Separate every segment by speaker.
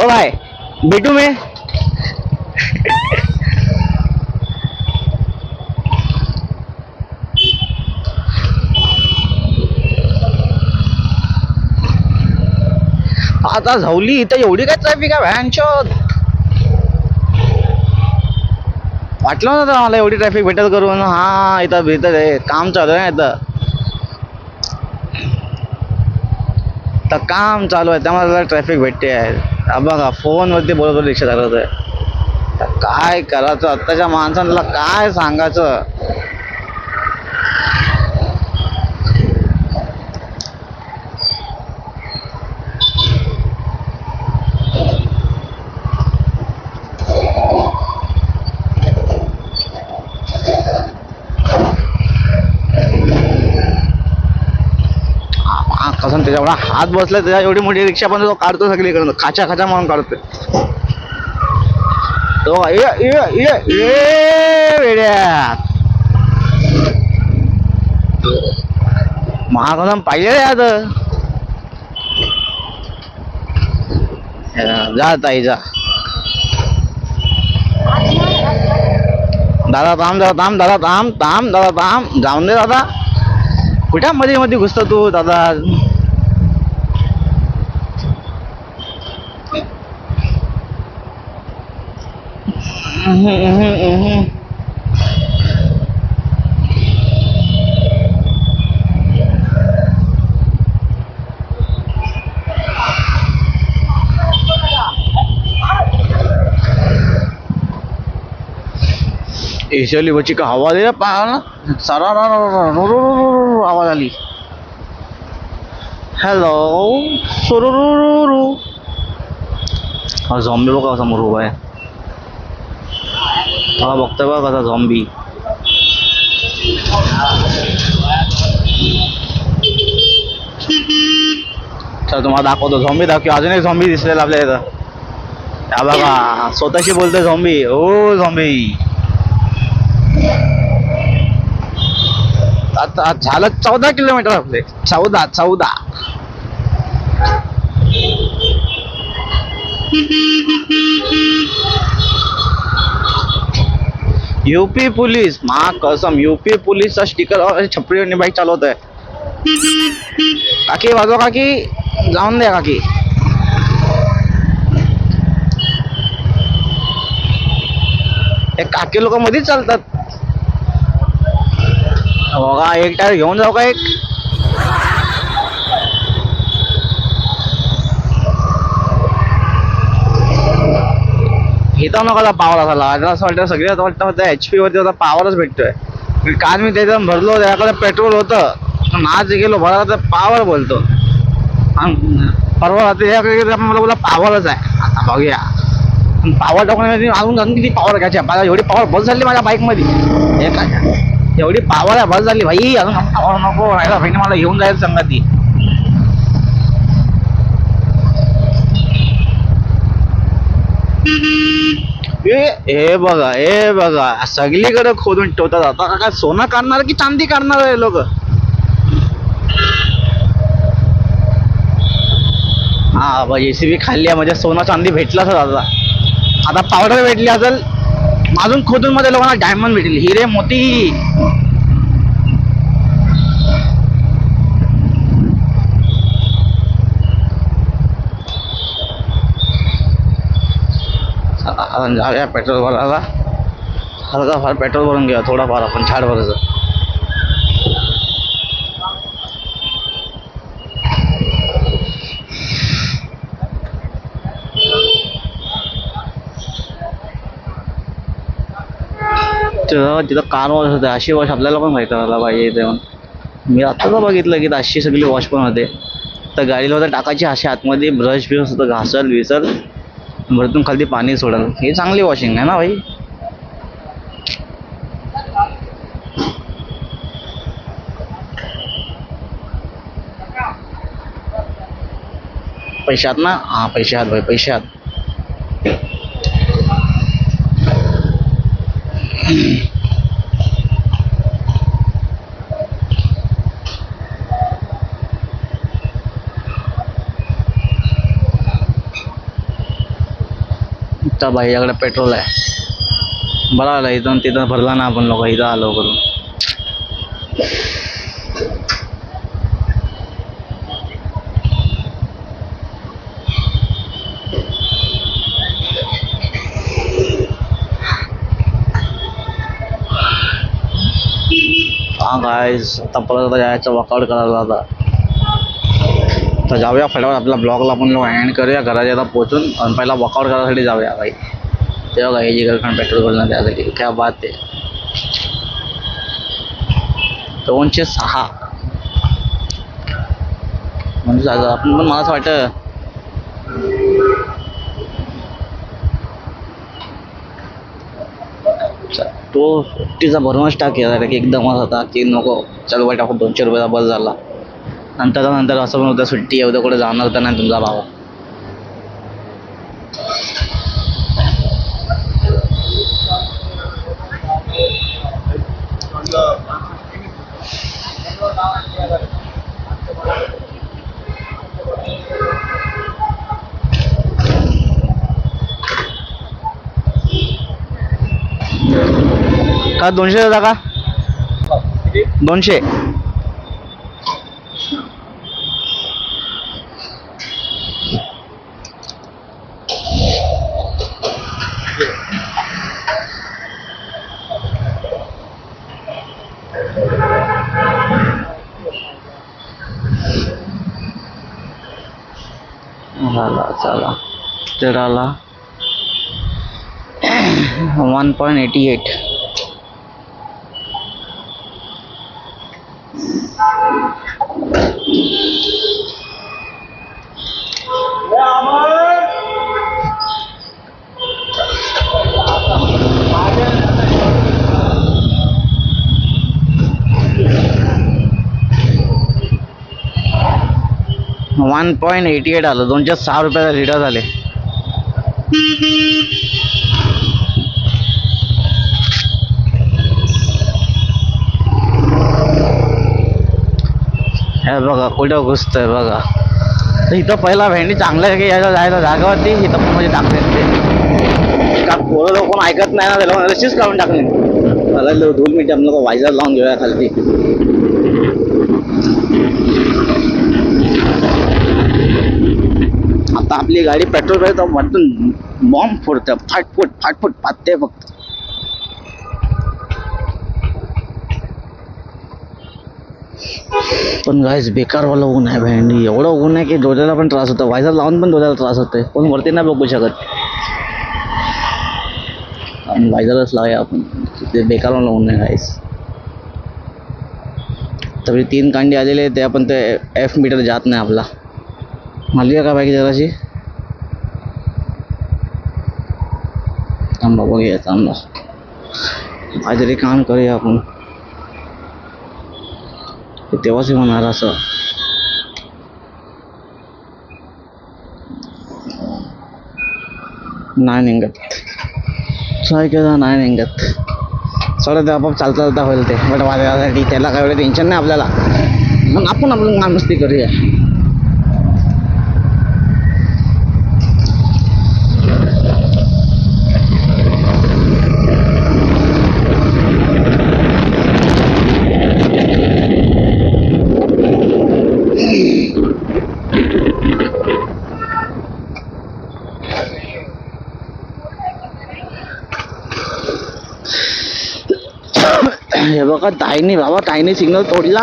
Speaker 1: ओ भाई भेटू मी. आता झवली इथं एवढी काय ट्रॅफिक आहे व्हॅनशोध. वाटलं नव्हतं मला एवढी ट्रॅफिक भेटेल करून. हा इथं भेटत आहे, काम चालू आहे इथं. तर काम चालू आहे त्यामुळे ट्रॅफिक भेटते आहे. बघा फोनवरती बरोबर रिक्षा चालवत आहे. काय करायचं आत्ताच्या माणसांना, काय सांगायचं. कसं त्याच्या एवढा हात बसला, त्याच्या एवढी मोठी रिक्षा पण तो काढतो सगळीकडून, खाचा खाचा म्हणून काढतोय तो. वेड्या महागम पाहिजे रे आता. जा ताई जा. दादा थांब, दादा थांब, दादा थांब थांब, दादा थांब. जाऊन दे दादा, कुठ्या मध्ये मध्ये घुसतो तू दादा. एशियाली बच्ची का हवा दे पाहा सारा आवाज आली. हॅलो सुरू. हा झॉम्बी बघा समोर उभा आहे. हा बघतोय बघा कसा झॉम्बी. चल तुम्हाला दाखवतो झॉम्बी दाखव. अजून एक झॉम्बी दिसलेला आपल्या इथं. हा बघा स्वतःशी बोलतोय झॉम्बी. ओ झॉम्बी आता झालं 14 किलोमीटर आपले. 14. यूपी पोलीस मा कसम, यूपी पोलीसचा स्टिकर छपरीवर बाईक चालवत आहे. काकी वाजवा काकी, जाऊन द्या काकी. हे काकी लोक मध्येच चालतात बघा. एक टायर घेऊन जाऊ का एक. इथं नका पावर असा लागला. असं वाटतं सगळ्यात वाटतं HP वरती आता पावरच भेटतोय. काल मी त्याच्यात भरलो, त्याकडे पेट्रोल होतं, आज गेलो भरायला तर पावर बोलतो. परवा मला बोला पावरच आहे. आता बघूया पावर टाकण्यामध्ये अजून किती पावर घ्यायची. मला एवढी पावर बस झाली माझ्या बाईक मध्ये. एवढी पावर आहे बस झाली भाई. अजून पावर नको राहिला भाईने मला घेऊन जायचं संगती. हे बघा सगळीकडे खोदून ठेवतात. आता काय सोनं काढणार की चांदी काढणार आहे लोक. हा JCB खाल्ली आहे म्हणजे सोनं चांदी भेटला असेल. आता पावडर भेटली असेल. अजून खोदून मध्ये लोकांना डायमंड भेटली, हिरे मोती. जाऊया पेट्रोल भरायला. हलका फार पेट्रोल भरून घ्या, थोडाफार आपण झाड भरायचं. तिथं कार वॉश होते. अशी वॉश आपल्याला पण माहिती व्हायला पाहिजे तेव्हा. मी आत्ताच बघितलं की अशी सगळी वॉश पण होते. तर गाडीला होतं टाकायची अशी आतमध्ये ब्रश बिरश होतं, घासल विसल भरतून खाली पाणी सोडल. ही चांगली वॉशिंग आहे ना भाई. पैशात ना. हा पैशात भाई, पैशात. त्या भाईच्याकडे पेट्रोल आहे. बरं आलं इथून तिथं भरला ना आपण लोक इथं आलो करून. हां गाईज आता परत जायचं वर्कआउट करायला. आता जाऊया फटाफट आपल्या ब्लॉगला आपण लोक एंड करूया. घराच्या आता पोहोचून आणि पहिला वर्कआउट करायसाठी जाऊया काही. तेव्हा काही जी गर्लफ्रेंड पेट्रोल भरणार त्यासाठी क्या बात आहे. 206 म्हणजे आपण पण मला असं वाटतं तो 50चा भरूनच टाक की एकदमच होता की नको चल वाईट आपण 200 रुपयाचा बस झाला. नंतर असं पण होतं सुट्टी आहे उद्या कुठे जाणार तर नाही तुमचा भाव. का 200 देता का 200. चला चला 1.88. $1.88 आलं. 206 रुपयाचा लिटर झाले. हे बघा कुठं घुसतंय बघा. इथं पहिला भेंडी चांगल्या यायला जायला जागावरती इथं पण म्हणजे टाकले ते का पोरं लोक पण ऐकत नाही ना त्याला तशीच काढून टाकले. मला 2 मिनिटं आपण लोक वायझर लावून घेऊया खालती. आता आपली गाडी पेट्रोल पाहिजे वाटून बॉम्ब फोडतं फाटफूट पाहते फक्त. पण गाईस बेकारवाला ऊन आहे भेंडी. एवढं ऊन आहे की डोळ्याला पण त्रास होतो. वायझर लावून पण डोळ्याला त्रास होतोय. कोण वरती नाही बघू शकत. आणि वायझरच लावूया आपण. ते बेकारवाला ऊन आहे गाईस. तरी 3 कांडी आलेले ते आपण ते F मीटर जात नाही आपला. मालूया का बाकी जराशी थांबा बघूया. थांबा काहीतरी काम करूया आपण. तेव्हाच होणार असं. नाही निघत. ट्राय केला नाही निघत. सोडा ते आपोआप चालता होईल ते. बट माझ्यासाठी त्याला काय एवढं टेन्शन नाही आपल्याला. मग आपण आपलं मस्ती करूया. हे बघा ताईने सिग्नल तोडला.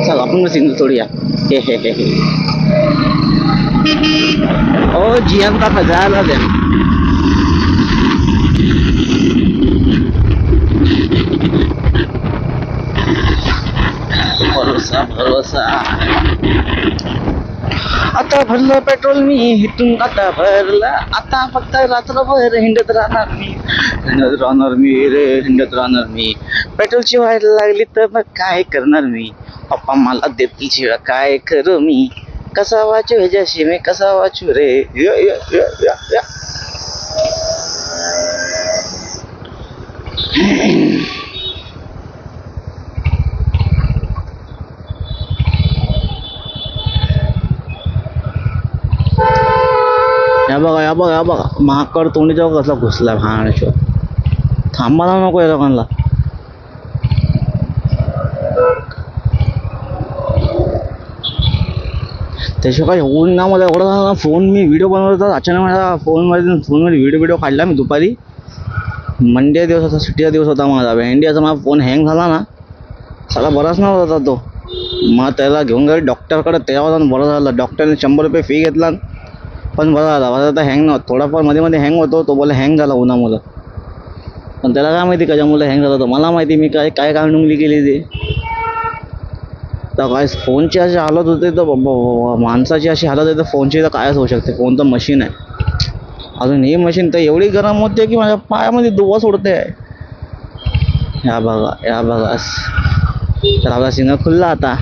Speaker 1: चल आपण सिग्नल तोडूया. हे ओ जीएम का फजायला द्या. भरोसा आता भरलं पेट्रोल मी इथून आता भरला. आता फक्त रात्रभर हिंडत राहणार मी पेट्रोलची व्हायला लागली तर मग काय करणार मी. पप्पा मला देतील शिवाय काय करू मी. कसा वाचू ह्याच्याशी मी कसा वाचू रे. या बघा या बघा या बघा महाकड तोंडीच्या कसला घुसला भाण्याच्या थांबायला नको या लोकांना. त्याशिवाय होऊन ना मला एवढा फोन मी व्हिडिओ बनवत होता अचानक माझ्या फोनमध्ये व्हिडिओ काढला मी दुपारी. मंडे दिवस होता सुट्टीचा दिवस होता माझा. इंडियाचा माझा फोन हँग झाला ना साला बराच नव्हता तो. मग त्याला घेऊन गेलो डॉक्टरकडे तेव्हा जाऊन बरं झालं. डॉक्टरने 100 रुपये फी घेतला पण बरं झाला. माझा आता हँग नव्हता थोडाफार मध्ये मध्ये हँग होतो. तो बोला हँग झाला उन्हामुळं. पण त्याला काय माहिती कशामुळे हँग झाला होता मला माहिती. मी काय काय कांडुंगली केली ती. तर काय फोनची अशी हालत होते तर माणसाची अशी हालत होते तर फोनची तर कायच होऊ शकते. फोन तर मशीन आहे. अजून ही मशीन तर एवढी गरम होते की माझ्या पायामध्ये दुवा सोडते. या बघा या बघा तर आपला सिग्नल खुलला आता.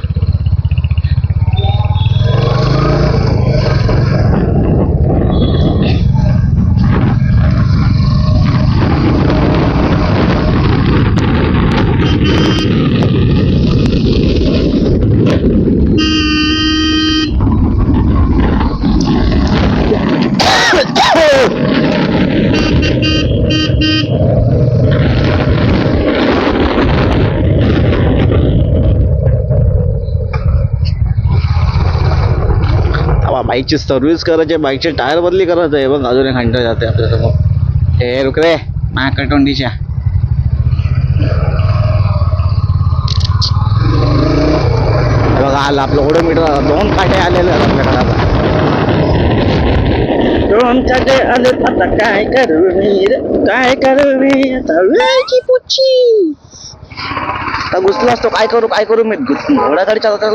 Speaker 1: बाईकची सर्व्हिस करायची आहे. बाईकचे टायर बदली करायचं आहे. बघ अजून एक घंटा जाते आपल्यासमोर. हे रुक रे महाकटोंडीच्या. बघा आला आपलं ओडोमीटर. 2 काटे आलेले आहेत आपल्याकडे आता. 2 काटे आले आता काय करू मी काय करू मी आता वेळची पुच्छी. घुसला असतो काय करू मी घोडागाडी चालवता